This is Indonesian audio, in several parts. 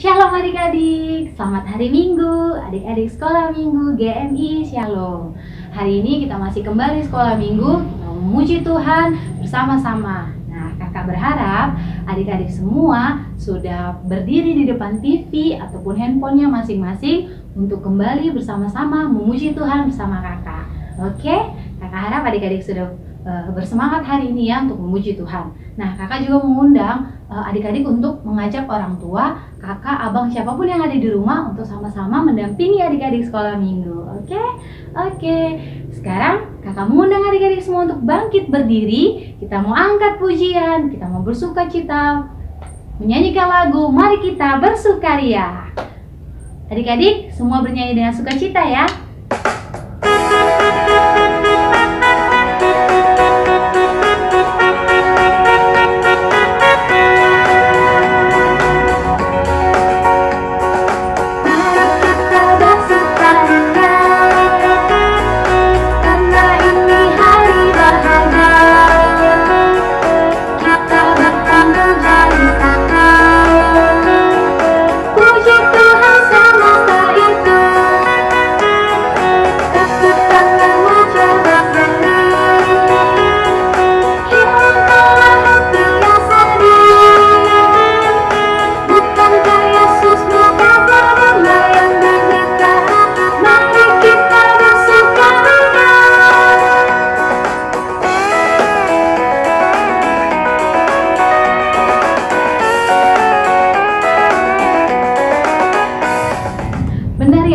Shalom adik-adik, selamat hari Minggu, adik-adik sekolah Minggu GMI Shalom. Hari ini kita masih kembali sekolah Minggu, kita memuji Tuhan bersama-sama. Nah, kakak berharap adik-adik semua sudah berdiri di depan TV ataupun handphonenya masing-masing untuk kembali bersama-sama memuji Tuhan bersama kakak. Oke, kakak harap adik-adik sudah bersemangat hari ini ya untuk memuji Tuhan. Nah, kakak juga mengundang adik-adik untuk mengajak orang tua, kakak, abang, siapapun yang ada di rumah untuk sama-sama mendampingi adik-adik sekolah Minggu. Oke. Sekarang kakak mengundang adik-adik semua untuk bangkit berdiri. Kita mau angkat pujian, kita mau bersukacita, menyanyikan lagu. Mari kita bersukaria. Adik-adik semua bernyanyi dengan sukacita ya.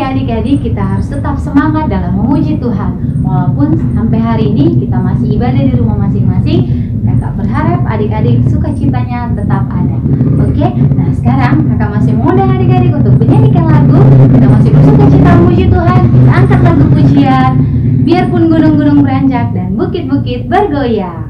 Adik-adik, kita harus tetap semangat dalam memuji Tuhan. Walaupun sampai hari ini kita masih ibadah di rumah masing-masing, kakak berharap adik-adik sukacitanya tetap ada. Oke, nah sekarang kakak masih mengundang adik-adik untuk menyanyikan lagu. Kita masih bersukacita memuji Tuhan. Kita angkat lagu pujian, biarpun gunung-gunung beranjak dan bukit-bukit bergoyang.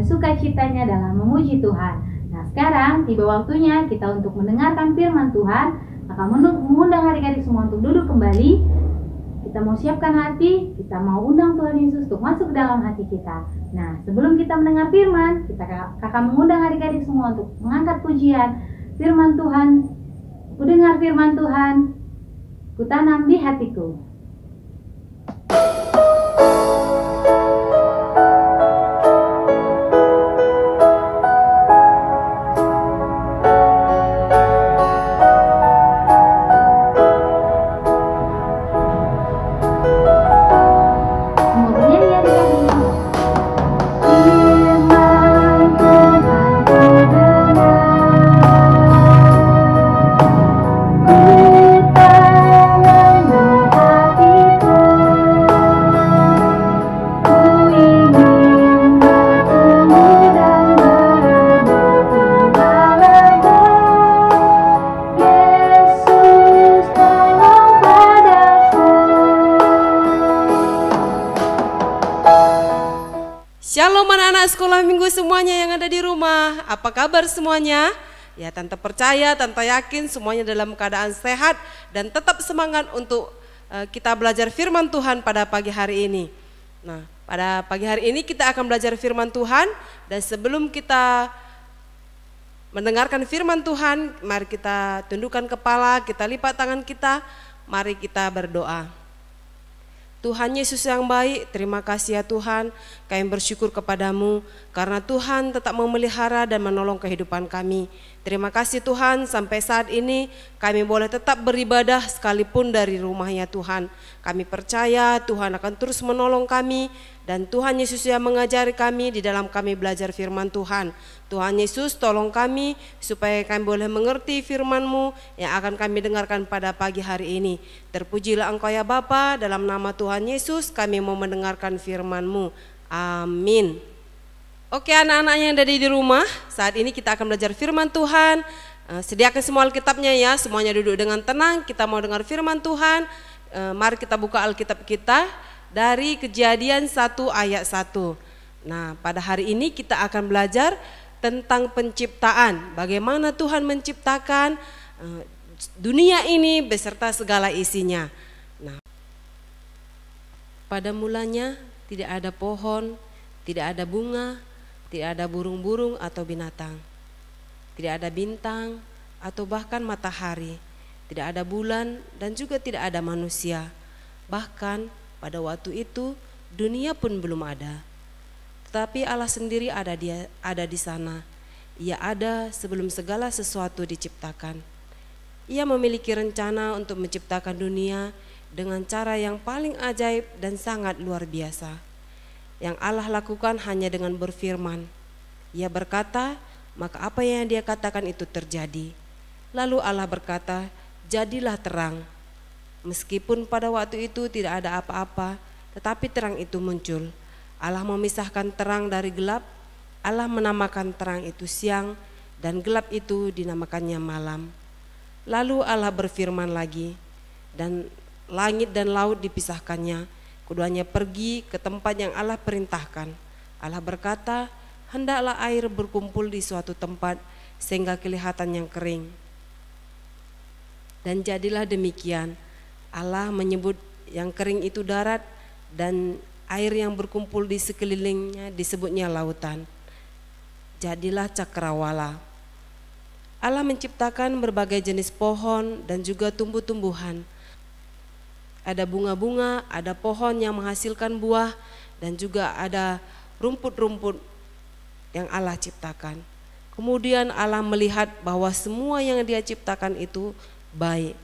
Sukacitanya dalam memuji Tuhan. Nah, sekarang tiba waktunya kita untuk mendengarkan firman Tuhan. Akan mengundang adik-adik semua untuk duduk kembali. Kita mau siapkan hati, kita mau undang Tuhan Yesus untuk masuk ke dalam hati kita. Nah, sebelum kita mendengar firman, kakak mengundang adik-adik semua untuk mengangkat pujian. Firman Tuhan, ku dengar firman Tuhan, ku tanam di hatiku. Shalom anak-anak sekolah Minggu semuanya yang ada di rumah. Apa kabar semuanya? Ya, Tante percaya, Tante yakin semuanya dalam keadaan sehat dan tetap semangat untuk kita belajar firman Tuhan pada pagi hari ini. Nah, pada pagi hari ini kita akan belajar firman Tuhan, dan sebelum kita mendengarkan firman Tuhan, mari kita tundukkan kepala, kita lipat tangan kita, mari kita berdoa. Tuhan Yesus yang baik, terima kasih ya Tuhan, kami bersyukur kepadamu karena Tuhan tetap memelihara dan menolong kehidupan kami. Terima kasih Tuhan, sampai saat ini kami boleh tetap beribadah sekalipun dari rumahnya Tuhan. Kami percaya Tuhan akan terus menolong kami dan Tuhan Yesus yang mengajari kami di dalam kami belajar firman Tuhan. Tuhan Yesus tolong kami supaya kami boleh mengerti firman-Mu yang akan kami dengarkan pada pagi hari ini. Terpujilah Engkau ya Bapa, dalam nama Tuhan Yesus kami mau mendengarkan firman-Mu. Amin. Oke anak-anak yang ada di rumah, saat ini kita akan belajar firman Tuhan. Sediakan semua Alkitabnya ya, semuanya duduk dengan tenang, kita mau dengar firman Tuhan. Mari kita buka Alkitab kita dari Kejadian 1 ayat 1. Nah pada hari ini kita akan belajar tentang penciptaan, bagaimana Tuhan menciptakan dunia ini beserta segala isinya. Nah, pada mulanya tidak ada pohon, tidak ada bunga, tidak ada burung-burung atau binatang, tidak ada bintang atau bahkan matahari, tidak ada bulan dan juga tidak ada manusia. Bahkan pada waktu itu dunia pun belum ada. Tetapi Allah sendiri ada di sana. Ia ada sebelum segala sesuatu diciptakan. Ia memiliki rencana untuk menciptakan dunia dengan cara yang paling ajaib dan sangat luar biasa. Yang Allah lakukan hanya dengan berfirman. Ia berkata, maka apa yang Dia katakan itu terjadi. Lalu Allah berkata, jadilah terang. Meskipun pada waktu itu tidak ada apa-apa, tetapi terang itu muncul. Allah memisahkan terang dari gelap. Allah menamakan terang itu siang dan gelap itu dinamakannya malam. Lalu Allah berfirman lagi, dan langit dan laut dipisahkannya. Keduanya pergi ke tempat yang Allah perintahkan. Allah berkata, hendaklah air berkumpul di suatu tempat sehingga kelihatan yang kering. Dan jadilah demikian. Allah menyebut yang kering itu darat dan air yang berkumpul di sekelilingnya disebutnya lautan. Jadilah cakrawala. Allah menciptakan berbagai jenis pohon dan juga tumbuh-tumbuhan. Ada bunga-bunga, ada pohon yang menghasilkan buah, dan juga ada rumput-rumput yang Allah ciptakan. Kemudian Allah melihat bahwa semua yang Dia ciptakan itu baik.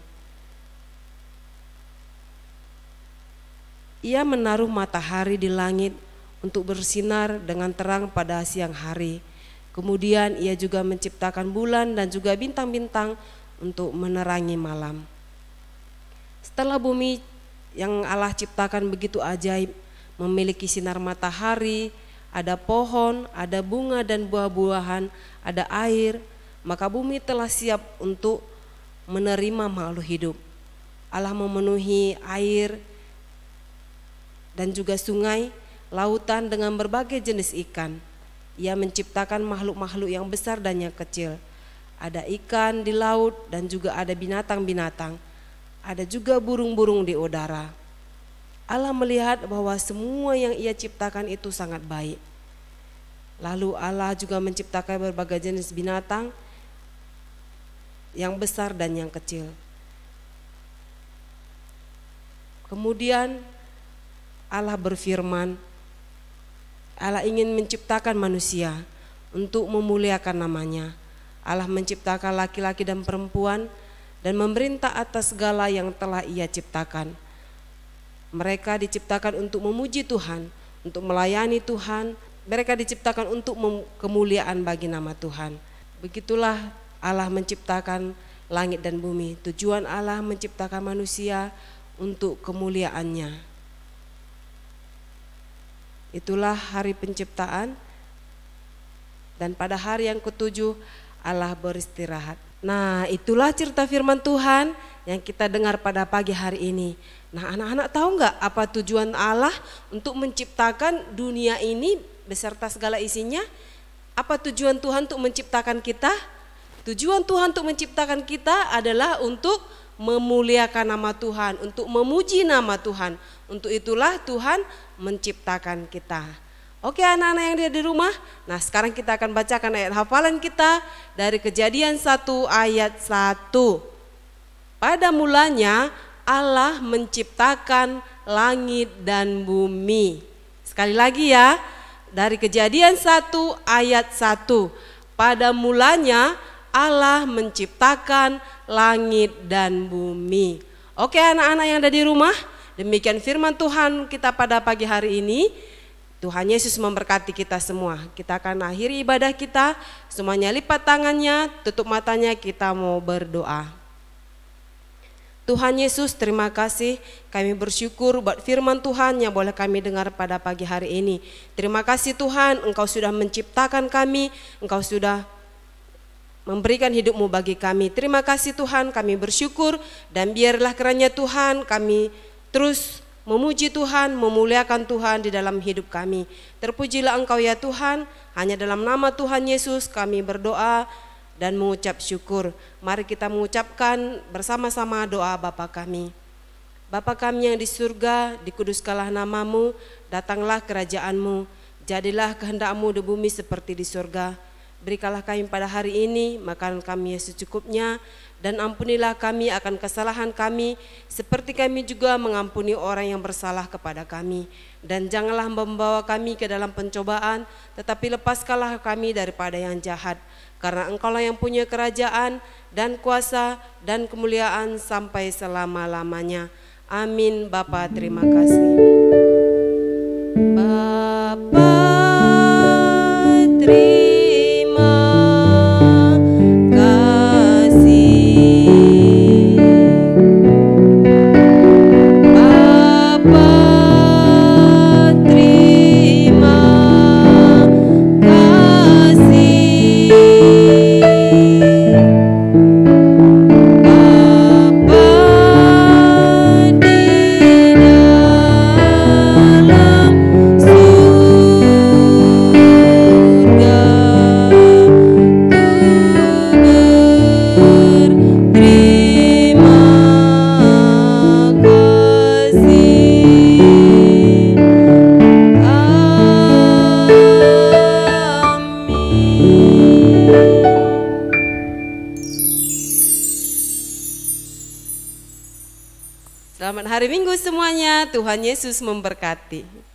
Ia menaruh matahari di langit untuk bersinar dengan terang pada siang hari. Kemudian Ia juga menciptakan bulan dan juga bintang-bintang untuk menerangi malam. Setelah bumi yang Allah ciptakan begitu ajaib, memiliki sinar matahari, ada pohon, ada bunga dan buah-buahan, ada air, maka bumi telah siap untuk menerima makhluk hidup. Allah memenuhi air dan juga sungai, lautan dengan berbagai jenis ikan. Ia menciptakan makhluk-makhluk yang besar dan yang kecil. Ada ikan di laut dan juga ada binatang-binatang. Ada juga burung-burung di udara. Allah melihat bahwa semua yang Ia ciptakan itu sangat baik. Lalu Allah juga menciptakan berbagai jenis binatang yang besar dan yang kecil. Kemudian Allah berfirman, Allah ingin menciptakan manusia untuk memuliakan namanya. Allah menciptakan laki-laki dan perempuan dan memerintah atas segala yang telah Ia ciptakan. Mereka diciptakan untuk memuji Tuhan, untuk melayani Tuhan. Mereka diciptakan untuk kemuliaan bagi nama Tuhan. Begitulah Allah menciptakan langit dan bumi. Tujuan Allah menciptakan manusia untuk kemuliaannya. Itulah hari penciptaan. Dan pada hari yang ketujuh Allah beristirahat. Nah, itulah cerita firman Tuhan yang kita dengar pada pagi hari ini. Nah, anak-anak tahu nggak apa tujuan Allah untuk menciptakan dunia ini beserta segala isinya? Apa tujuan Tuhan untuk menciptakan kita? Tujuan Tuhan untuk menciptakan kita adalah untuk memuliakan nama Tuhan, untuk memuji nama Tuhan. Untuk itulah Tuhan menciptakan kita. Oke anak-anak yang ada di rumah, nah sekarang kita akan bacakan ayat hafalan kita dari Kejadian 1 ayat 1. Pada mulanya Allah menciptakan langit dan bumi. Sekali lagi ya, dari Kejadian 1 ayat 1. Pada mulanya Allah menciptakan langit dan bumi. Oke anak-anak yang ada di rumah, demikian firman Tuhan kita pada pagi hari ini. Tuhan Yesus memberkati kita semua. Kita akan akhiri ibadah kita. Semuanya lipat tangannya, tutup matanya, kita mau berdoa. Tuhan Yesus, terima kasih. Kami bersyukur buat firman Tuhan yang boleh kami dengar pada pagi hari ini. Terima kasih Tuhan, Engkau sudah menciptakan kami, Engkau sudah memberikan hidupmu bagi kami. Terima kasih Tuhan, kami bersyukur, dan biarlah kiranya Tuhan kami terus memuji Tuhan, memuliakan Tuhan di dalam hidup kami. Terpujilah Engkau ya Tuhan, hanya dalam nama Tuhan Yesus kami berdoa dan mengucap syukur. Mari kita mengucapkan bersama-sama doa Bapa kami. Bapa kami yang di surga, dikuduskanlah namamu, datanglah kerajaanmu, jadilah kehendak-Mu di bumi seperti di surga. Berikanlah kami pada hari ini makanan kami yang secukupnya, dan ampunilah kami akan kesalahan kami, seperti kami juga mengampuni orang yang bersalah kepada kami. Dan janganlah membawa kami ke dalam pencobaan, tetapi lepaskanlah kami daripada yang jahat. Karena Engkaulah yang punya kerajaan dan kuasa dan kemuliaan sampai selama-lamanya. Amin. Bapa, terima kasih. Bapa, terima Selamat hari Minggu semuanya, Tuhan Yesus memberkati.